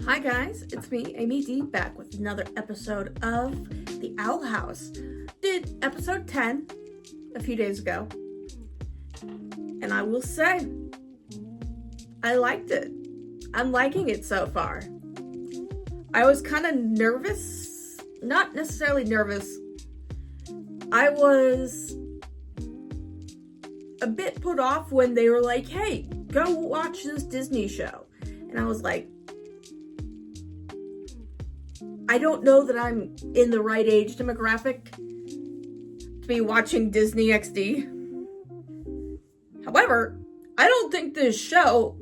Hi guys, it's me, Amy D, back with another episode of The Owl House. Did episode 10 a few days ago, and I will say, I liked it. I'm liking it so far. I was kind of nervous, not necessarily nervous. I was a bit put off when they were like, hey, go watch this Disney show. And I was like, I don't know that I'm in the right age demographic to be watching Disney XD. However, I don't think this show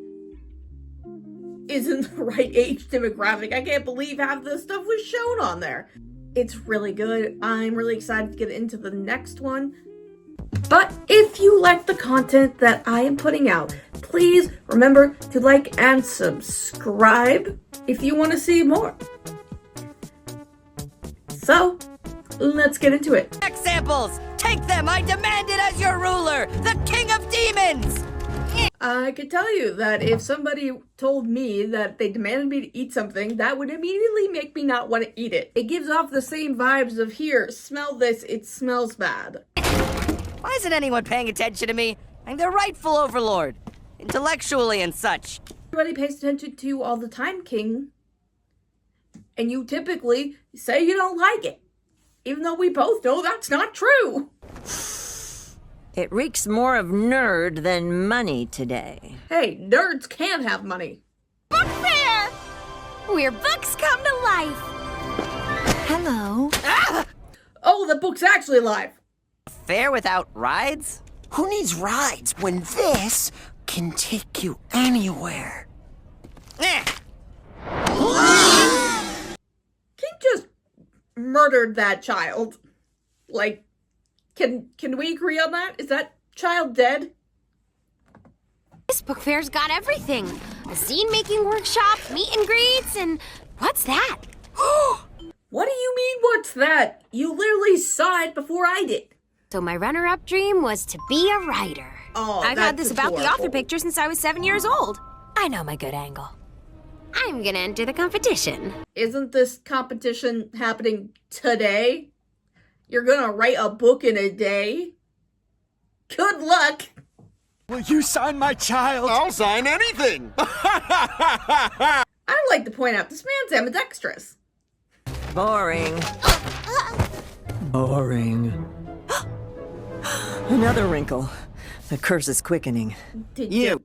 is in the right age demographic. I can't believe half the stuff was shown on there. It's really good. I'm really excited to get into the next one. But if you like the content that I am putting out, please remember to like and subscribe if you want to see more. So, let's get into it. Examples! Take them! I demand it as your ruler! The king of demons! I could tell you that if somebody told me that they demanded me to eat something, that would immediately make me not want to eat it. It gives off the same vibes of, here, smell this, it smells bad. Why isn't anyone paying attention to me? I'm the rightful overlord. Intellectually and such. Everybody pays attention to you all the time, King. And you typically say you don't like it. Even though we both know that's not true. It reeks more of nerd than money today. Hey, nerds can have money. Book fair! Where books come to life. Hello. Oh, the book's actually live. Fair without rides? Who needs rides when this can take you anywhere? Eh. King just murdered that child. Like, can we agree on that? Is that child dead? This book fair's got everything. A scene-making workshop, meet and greets, and what's that? What do you mean, what's that? You literally saw it before I did. So my runner-up dream was to be a writer. Oh, I've had this about the author adorable. picture since I was 7 years old. I know my good angle. I'm gonna enter the competition. Isn't this competition happening today? You're gonna write a book in a day? Good luck! Will you sign my child? I'll sign anything. I'd like to point out this man's ambidextrous. Boring. Boring. Another wrinkle. The curse is quickening. Did you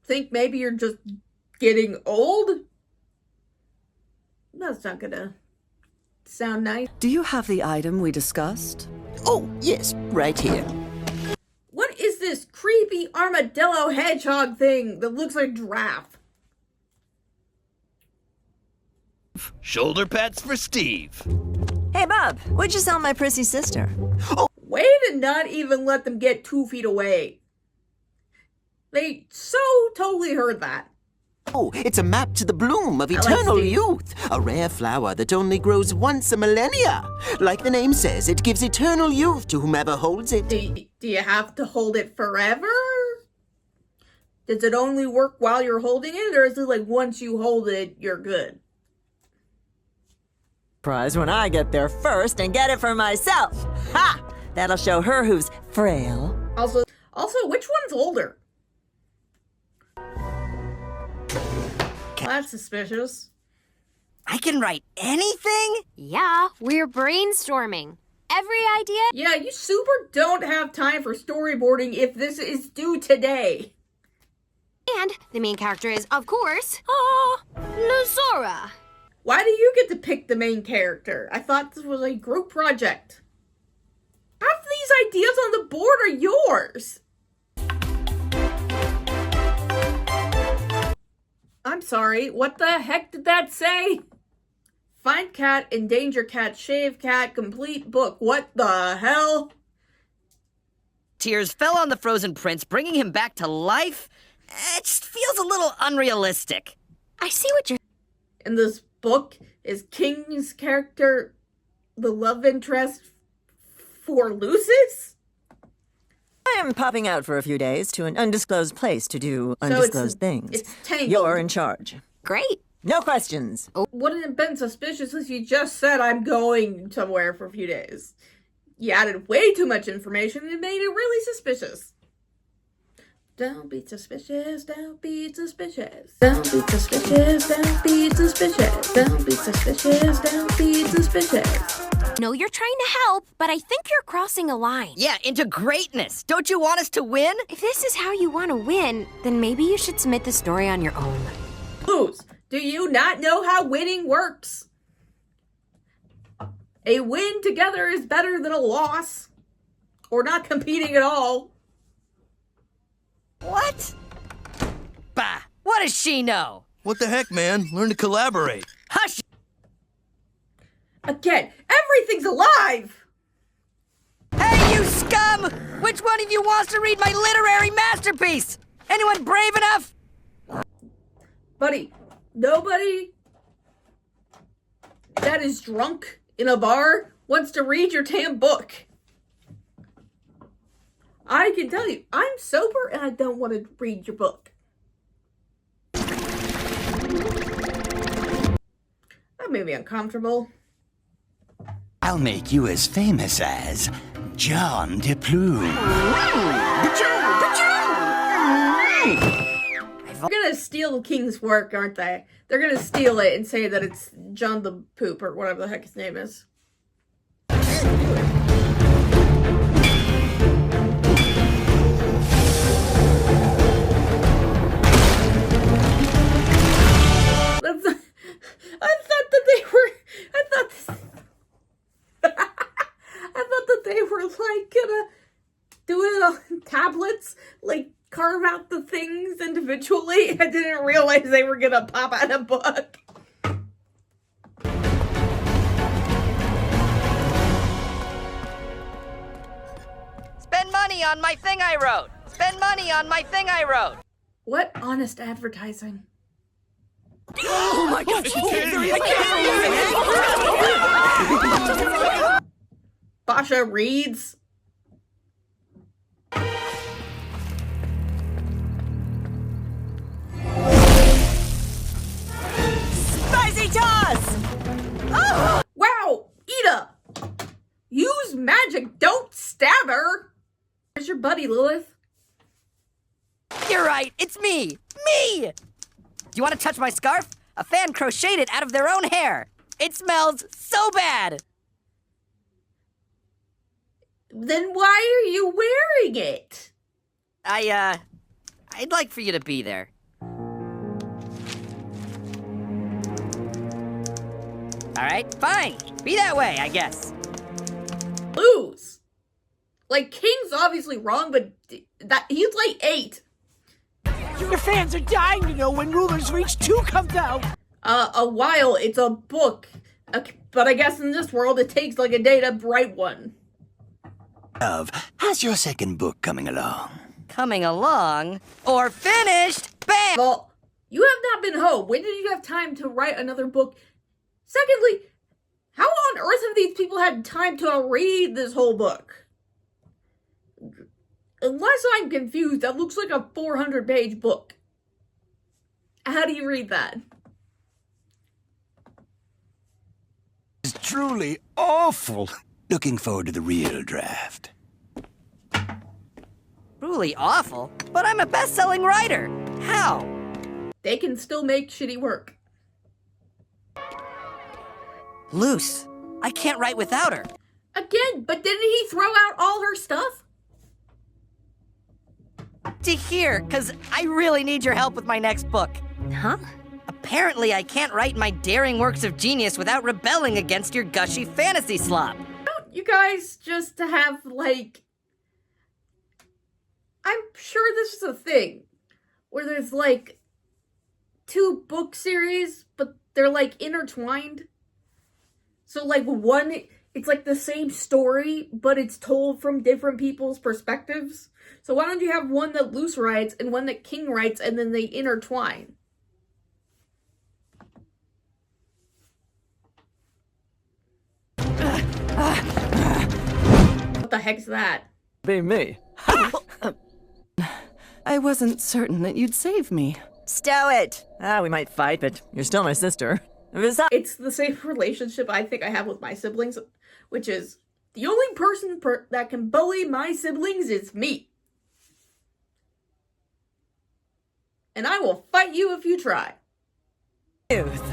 think maybe you're just getting old? That's not gonna sound nice. Do you have the item we discussed? Oh, yes, right here. What is this creepy armadillo hedgehog thing that looks like a giraffe? Shoulder pats for Steve. Hey, Bob, what'd you sell my prissy sister? Way to not even let them get 2 feet away. They so totally heard that. Oh, it's a map to the bloom of like eternal Steve. youth. A rare flower that only grows once a millennia. Like the name says, it gives eternal youth to whomever holds it. Do you have to hold it forever? Does it only work while you're holding it, or is it like once you hold it, you're good? Prize when I get there first and get it for myself. Ha! That'll show her who's frail. Also, which one's older? That's suspicious. I can write anything? Yeah, we're brainstorming. Every idea? Yeah, you super don't have time for storyboarding if this is due today. And the main character is, of course, Luzora. Why do you get to pick the main character? I thought this was a group project. Half these ideas on the board are yours. I'm sorry, what the heck did that say? Find cat, endanger cat, shave cat, complete book. What the hell? Tears fell on the frozen prince, bringing him back to life? It just feels a little unrealistic. I see what you're... In this book, is King's character the love interest for Lucis? I am popping out for a few days to an undisclosed place to do So undisclosed things. It's Tangled. You're in charge. Great. No questions. Wouldn't it have been suspicious if you just said, I'm going somewhere for a few days? You added way too much information and made it really suspicious. Don't be suspicious, don't be suspicious. Don't be suspicious, don't be suspicious. Don't be suspicious, don't be suspicious. No, you're trying to help, but I think you're crossing a line. Yeah, into greatness. Don't you want us to win? If this is how you want to win, then maybe you should submit the story on your own. Lose. Do you not know how winning works? A win together is better than a loss. Or not competing at all. What? Bah, what does she know? What the heck, man? Learn to collaborate. Hush! Again, everything's alive! Hey, you scum! Which one of you wants to read my literary masterpiece? Anyone brave enough? Buddy, nobody that is drunk in a bar wants to read your damn book. I can tell you, I'm sober and I don't want to read your book. That made me uncomfortable. I'll make you as famous as John de Plume. They're gonna steal the king's work, aren't they? They're gonna steal it and say that it's John the Poop or whatever the heck his name is. Gonna do it on tablets, like carve out the things individually. I didn't realize they were gonna pop out a book. Spend money on my thing I wrote. Spend money on my thing I wrote. What honest advertising? Oh my God! Basha reads. Spicy toss! Oh! Wow, Ida! Use magic, don't stab her! Where's your buddy, Lilith? You're right, it's me! Me! Do you want to touch my scarf? A fan crocheted it out of their own hair. It smells so bad. Then why are you wearing it? I'd like for you to be there. All right, fine. Be that way, I guess. Lose. Like, King's obviously wrong, but that he's like 8. Your fans are dying to know when Rulers Reach 2 comes out. A while, it's a book. But I guess in this world, it takes like a day to write one. How's your second book coming along? Coming along or finished? Bam! Well, you have not been home. When did you have time to write another book? Secondly, how on earth have these people had time to read this whole book? Unless I'm confused, that looks like a 400-page book. How do you read that? It's truly awful. Looking forward to the real draft. Truly awful, but I'm a best-selling writer. How? They can still make shitty work. Luce, I can't write without her. Again, but didn't he throw out all her stuff? To hear, because I really need your help with my next book. Huh? Apparently, I can't write my daring works of genius without rebelling against your gushy fantasy slop. Don't you guys just have, like... I'm sure this is a thing. Where there's, like, 2 book series, but they're, like, intertwined. So, like, one, it's, like, the same story, but it's told from different people's perspectives. So why don't you have one that Luce writes and one that King writes, and then they intertwine? What the heck's that? Be me. I wasn't certain that you'd save me, Stow it. We might fight, but you're still my sister. Besides, It's the same relationship I think I have with my siblings, which is the only person that can bully my siblings is me. And I will fight you if you try. youth.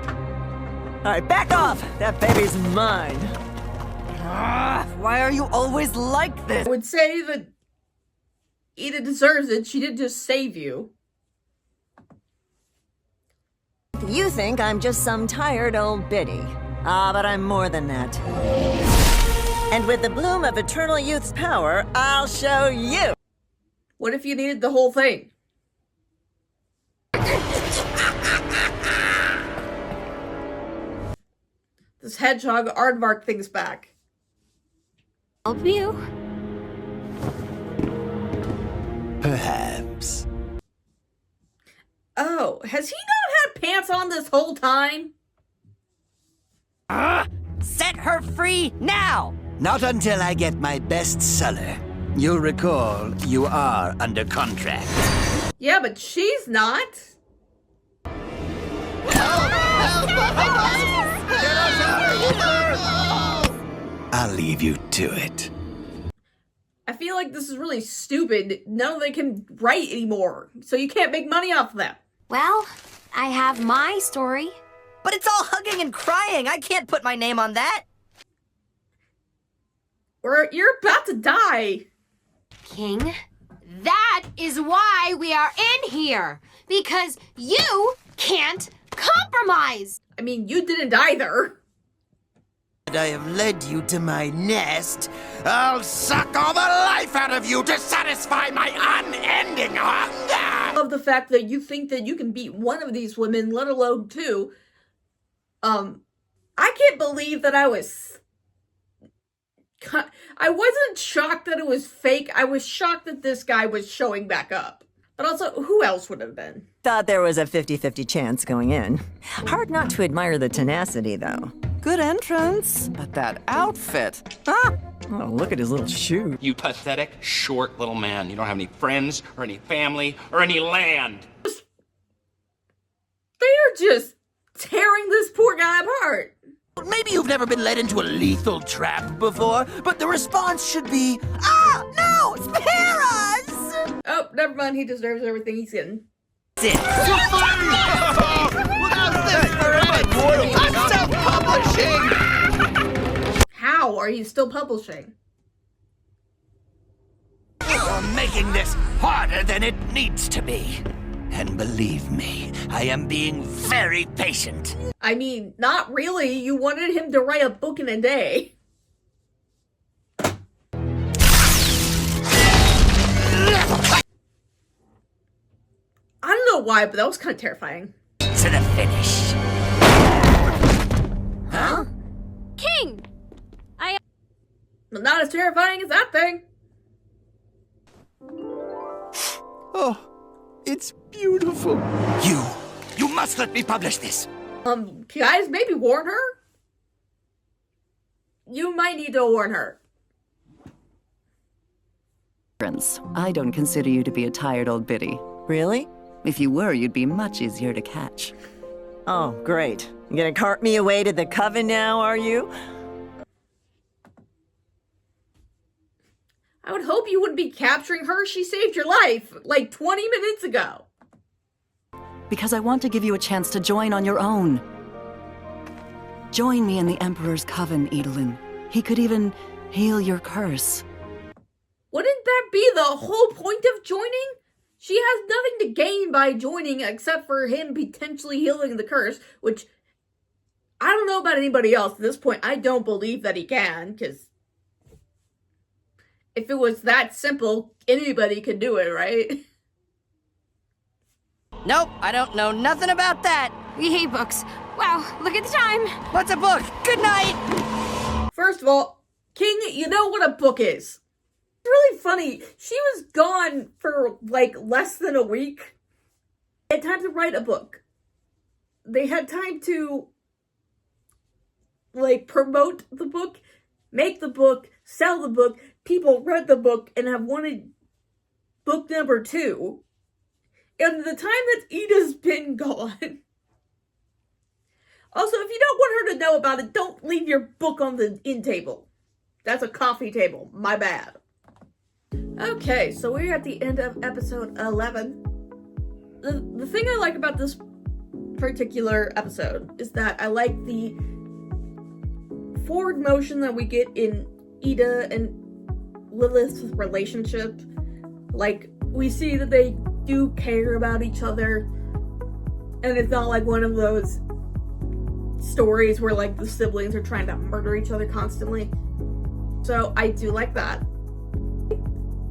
All right, back off. That baby's mine. Why are you always like this? I would say that Eda deserves it. She did just save you. You think I'm just some tired old biddy. But I'm more than that. And with the bloom of eternal youth's power, I'll show you. What if you needed the whole thing? This hedgehog aardvark thing's back. Help you? Perhaps. Oh, has he not had pants on this whole time? Set her free now! Not until I get my best seller. You'll recall you are under contract. Yeah, but she's not. I'll leave you to it. I feel like this is really stupid. None of them can write anymore, so you can't make money off of them. Well, I have my story. But it's all hugging and crying. I can't put my name on that. You're about to die. King, that is why we are in here. Because you can't compromise. I mean, you didn't either. I have led you to my nest. I'll suck all the life out of you to satisfy my unending hunger! I love the fact that you think that you can beat one of these women, let alone two. I can't believe that I wasn't shocked that it was fake. I was shocked that this guy was showing back up. But also, who else would have been? Thought there was a 50-50 chance going in. Hard not to admire the tenacity, though. Good entrance, but that outfit. Ah! Oh, look at his little shoe. You pathetic, short little man. You don't have any friends, or any family, or any land. They are just tearing this poor guy apart. Maybe you've never been led into a lethal trap before, but the response should be, no, spare us! Oh, never mind. He deserves everything he's getting. I'm self-publishing! How are you still publishing? You're making this harder than it needs to be. And believe me, I am being very patient. I mean, not really. You wanted him to write a book in a day. I don't know why, but that was kind of terrifying. To the finish. Huh? King! But not as terrifying as that thing. Oh, it's beautiful. You must let me publish this. Guys, maybe warn her? You might need to warn her. Prince, I don't consider you to be a tired old biddy. Really? If you were, you'd be much easier to catch. Oh, great. You gonna cart me away to the coven now, are you? I would hope you wouldn't be capturing her. She saved your life like 20 minutes ago. Because I want to give you a chance to join on your own. Join me in the Emperor's coven, Edelin. He could even heal your curse. Wouldn't that be the whole point of joining? She has nothing to gain by joining except for him potentially healing the curse, which I don't know about anybody else at this point. I don't believe that he can, because if it was that simple, anybody could do it, right? Nope, I don't know nothing about that. We hate books. Wow, look at the time. What's a book? Good night! First of all, King, you know what a book is. It's really funny. She was gone for like less than a week. They had time to write a book. They had time to like promote the book, make the book, sell the book. People read the book and have wanted book number 2. in the time that Ida's been gone. Also, if you don't want her to know about it, don't leave your book on the end table. That's a coffee table. My bad. Okay, so we're at the end of episode 11. The thing I like about this particular episode is that I like the forward motion that we get in Ida and Lilith's relationship. Like, we see that they do care about each other, and it's not like one of those stories where like the siblings are trying to murder each other constantly. So I do like that.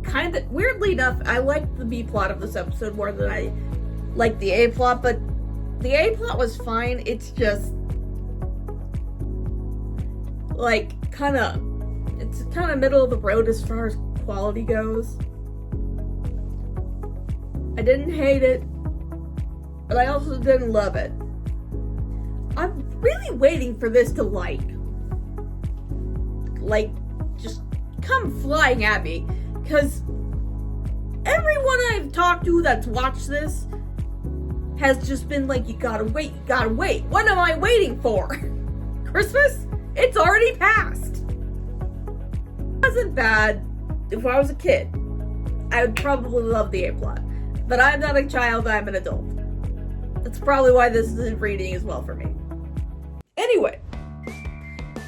Kind of weirdly enough, I like the B plot of this episode more than I like the A plot, but the A plot was fine. It's just like it's kind of middle of the road as far as quality goes. I didn't hate it, but I also didn't love it. I'm really waiting for this to like just come flying at me, because everyone I've talked to that's watched this has just been like, you gotta wait. What am I waiting for? Christmas? It's already passed. It wasn't bad. If I was a kid, I would probably love the A-plot. But I'm not a child, I'm an adult. That's probably why this isn't reading as well for me. Anyway,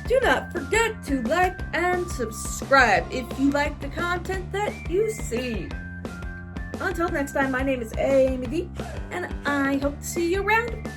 do not forget to like and subscribe if you like the content that you see. Until next time, my name is Amy D, and I hope to see you around.